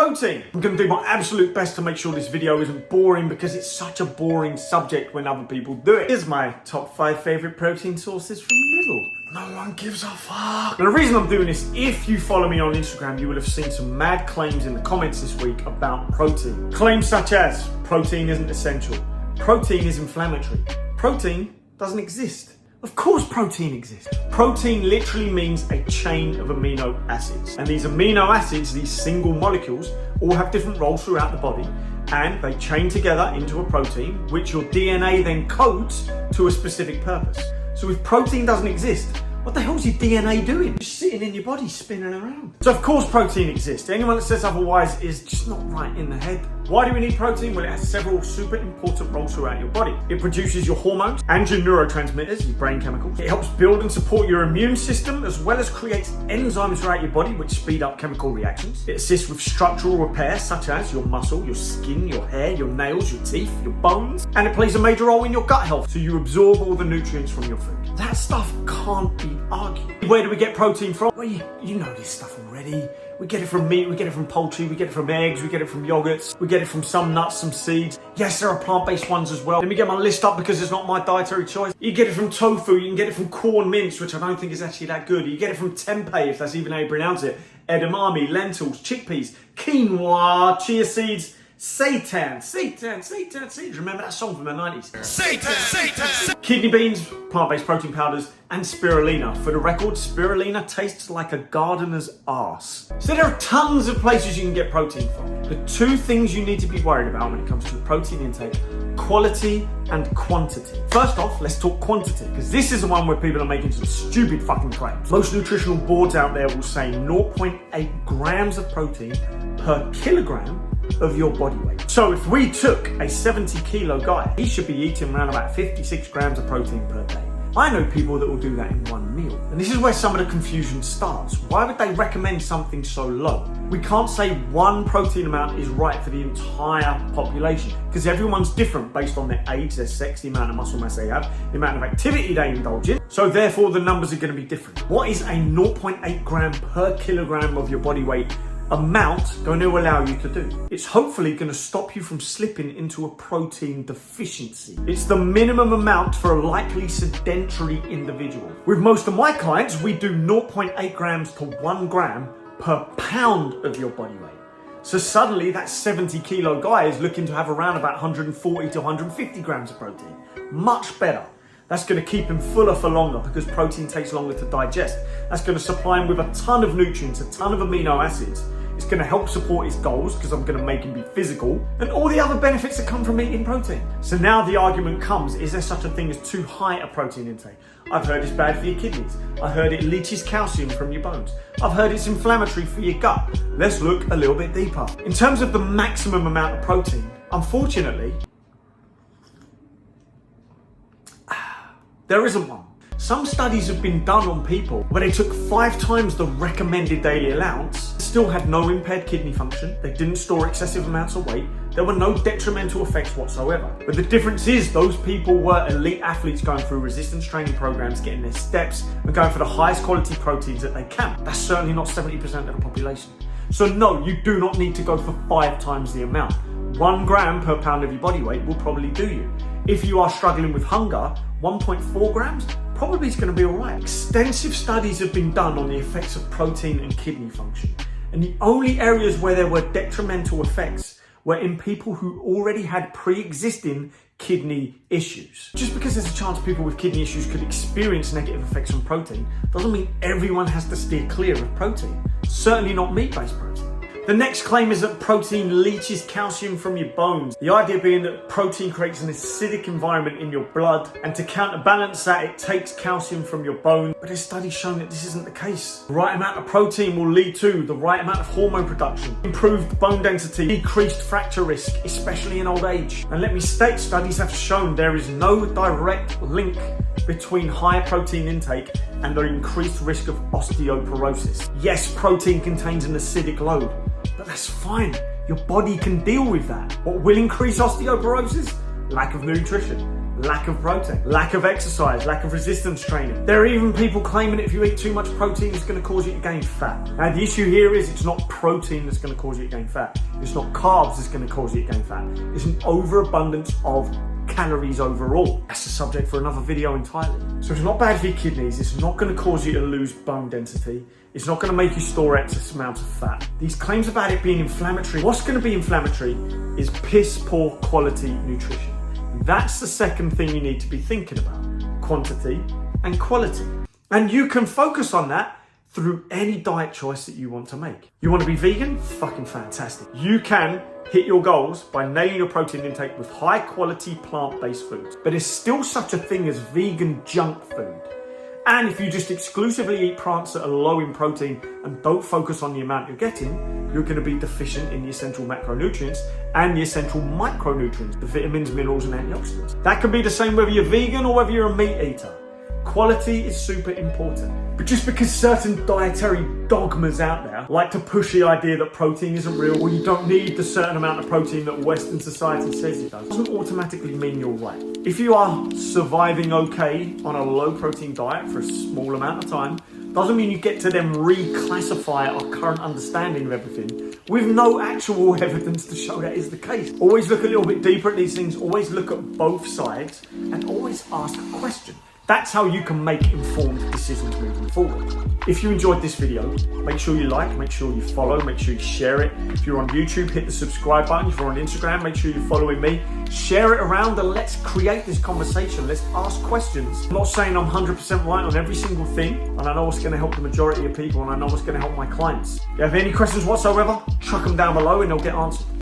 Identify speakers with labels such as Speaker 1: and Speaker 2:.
Speaker 1: protein. I'm going to do my absolute best to make sure this video isn't boring because it's such a boring subject when other people do it. Here's my top 5 favourite protein sources from Lidl. No one gives a fuck. Now, the reason I'm doing this, if you follow me on Instagram, you will have seen some mad claims in the comments this week about protein. Claims such as, protein isn't essential. Protein is inflammatory. Protein doesn't exist. Of course protein exists. Protein literally means a chain of amino acids. And these amino acids, these single molecules, all have different roles throughout the body, and they chain together into a protein, which your DNA then codes to a specific purpose. So if protein doesn't exist, what the hell's your DNA doing? Just sitting in your body, spinning around. So of course protein exists. Anyone that says otherwise is just not right in the head. Why do we need protein? Well, it has several super important roles throughout your body. It produces your hormones and your neurotransmitters, your brain chemicals. It helps build and support your immune system, as well as creates enzymes throughout your body, which speed up chemical reactions. It assists with structural repair, such as your muscle, your skin, your hair, your nails, your teeth, your bones. And it plays a major role in your gut health, so you absorb all the nutrients from your food. That stuff can't be argued. Where do we get protein from? Well, you know this stuff already. We get it from meat, we get it from poultry, we get it from eggs, we get it from yogurts, we get it from some nuts, some seeds. Yes, there are plant-based ones as well. Let me get my list up because it's not my dietary choice. You get it from tofu, you can get it from corn mince, which I don't think is actually that good. You get it from tempeh, if that's even how you pronounce it. Edamame, lentils, chickpeas, quinoa, chia seeds, seitan seeds. Remember that song from the 90s? Seitan. Kidney beans, plant-based protein powders, and spirulina. For the record, spirulina tastes like a gardener's arse. So there are tons of places you can get protein from. The two things you need to be worried about when it comes to protein intake: quality and quantity. First off, let's talk quantity, because this is the one where people are making some stupid fucking claims. Most nutritional boards out there will say 0.8 grams of protein per kilogram of your body weight. So if we took a 70 kilo guy, he should be eating around about 56 grams of protein per day. I know people that will do that in one meal. And this is where some of the confusion starts. Why would they recommend something so low? We can't say one protein amount is right for the entire population, because everyone's different based on their age, their sex, the amount of muscle mass they have, the amount of activity they indulge in. So therefore the numbers are going to be different. What is a 0.8 gram per kilogram of your body weight amount going to allow you to do? It's hopefully going to stop you from slipping into a protein deficiency. It's the minimum amount for a likely sedentary individual. With most of my clients, we do 0.8 grams to 1 gram per pound of your body weight. So suddenly that 70 kilo guy is looking to have around about 140 to 150 grams of protein. Much better. That's going to keep him fuller for longer because protein takes longer to digest. That's going to supply him with a ton of nutrients, a ton of amino acids. It's going to help support his goals because I'm going to make him be physical, and all the other benefits that come from eating protein. So now the argument comes, is there such a thing as too high a protein intake? I've heard it's bad for your kidneys. I heard it leaches calcium from your bones. I've heard it's inflammatory for your gut. Let's look a little bit deeper. In terms of the maximum amount of protein, unfortunately, there isn't one. Some studies have been done on people where they took 5 times the recommended daily allowance, still had no impaired kidney function, they didn't store excessive amounts of weight, there were no detrimental effects whatsoever. But the difference is those people were elite athletes going through resistance training programs, getting their steps, and going for the highest quality proteins that they can. That's certainly not 70% of the population. So no, you do not need to go for 5 times the amount. 1 gram per pound of your body weight will probably do you. If you are struggling with hunger, 1.4 grams probably is going to be all right. Extensive studies have been done on the effects of protein and kidney function. And the only areas where there were detrimental effects were in people who already had pre-existing kidney issues. Just because there's a chance people with kidney issues could experience negative effects from protein doesn't mean everyone has to steer clear of protein. Certainly not meat-based protein. The next claim is that protein leaches calcium from your bones. The idea being that protein creates an acidic environment in your blood, and to counterbalance that, it takes calcium from your bone. But there's studies showing that this isn't the case. The right amount of protein will lead to the right amount of hormone production, improved bone density, decreased fracture risk, especially in old age. And let me state, studies have shown there is no direct link between higher protein intake and the increased risk of osteoporosis. Yes, protein contains an acidic load, but that's fine. Your body can deal with that. What will increase osteoporosis? Lack of nutrition. lack of protein, lack of exercise, lack of resistance training. There are even people claiming that if you eat too much protein, it's going to cause you to gain fat. Now, the issue here is it's not protein that's going to cause you to gain fat. It's not carbs that's going to cause you to gain fat. It's an overabundance of calories overall. That's the subject for another video entirely. So it's not bad for your kidneys. It's not going to cause you to lose bone density. It's not going to make you store excess amounts of fat. These claims about it being inflammatory, what's going to be inflammatory is piss poor quality nutrition. That's the second thing you need to be thinking about: quantity and quality. And you can focus on that through any diet choice that you want to make. You want to be vegan? Fucking fantastic. You can hit your goals by nailing your protein intake with high quality plant-based foods. But there's still such a thing as vegan junk food. And if you just exclusively eat plants that are low in protein and don't focus on the amount you're getting, you're going to be deficient in the essential macronutrients and the essential micronutrients, the vitamins, minerals, and antioxidants. That can be the same whether you're vegan or whether you're a meat eater. Quality is super important. But just because certain dietary dogmas out there like to push the idea that protein isn't real, or you don't need the certain amount of protein that Western society says it doesn't automatically mean you're right. If you are surviving okay on a low protein diet for a small amount of time, doesn't mean you get to then reclassify our current understanding of everything with no actual evidence to show that is the case. Always look a little bit deeper at these things, always look at both sides, and always ask a question. That's how you can make informed decisions moving forward. If you enjoyed this video, make sure you like, make sure you follow, make sure you share it. If you're on YouTube, hit the subscribe button. If you're on Instagram, make sure you're following me. Share it around and let's create this conversation. Let's ask questions. I'm not saying I'm 100% right on every single thing, and I know what's going to help the majority of people, and I know what's going to help my clients. If you have any questions whatsoever, chuck them down below and they'll get answered.